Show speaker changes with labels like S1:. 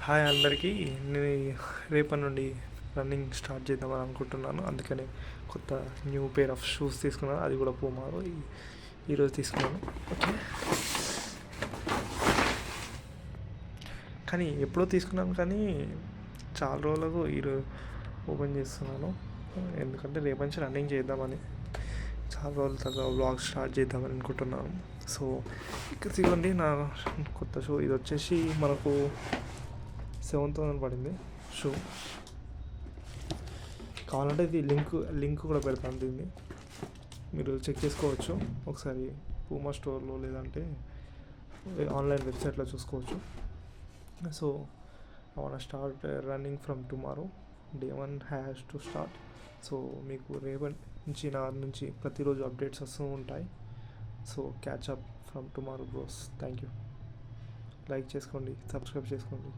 S1: Hi అందరికీ. నేను రేపటి నుండి రన్నింగ్ స్టార్ట్ చేద్దామని అనుకుంటున్నాను. అందుకని కొత్త న్యూ పేర్ ఆఫ్ షూస్ తీసుకున్నాను. అది కూడా పూమాలో ఈరోజు తీసుకున్నాను. ఓకే, కానీ ఎప్పుడో తీసుకున్నాను, కానీ చాలా రోజులకు ఈరోజు ఓపెన్ చేస్తున్నాను. ఎందుకంటే రేపటి నుంచి రన్నింగ్ చేద్దామని, చాలా రోజుల తర్వాత వ్లాగ్ స్టార్ట్ చేద్దామని అనుకుంటున్నాను. సో ఇక్కడ ఇవ్వండి నా కొత్త షూ. ఇది వచ్చేసి మనకు 7,000 పడింది షూ. కావాలంటే ఇది లింక్ కూడా పెడతాను, దీన్ని మీరు చెక్ చేసుకోవచ్చు ఒకసారి పూమా స్టోర్లో, లేదంటే ఆన్లైన్ వెబ్సైట్లో చూసుకోవచ్చు. So I want start running from tomorrow. Day 1 has to start. So మీకు రేపటి నుంచి నా నుంచి ప్రతిరోజు అప్డేట్స్ వస్తూ ఉంటాయి. So catch up from tomorrow bros. Thank you. Like చేసుకోండి, సబ్స్క్రైబ్ చేసుకోండి.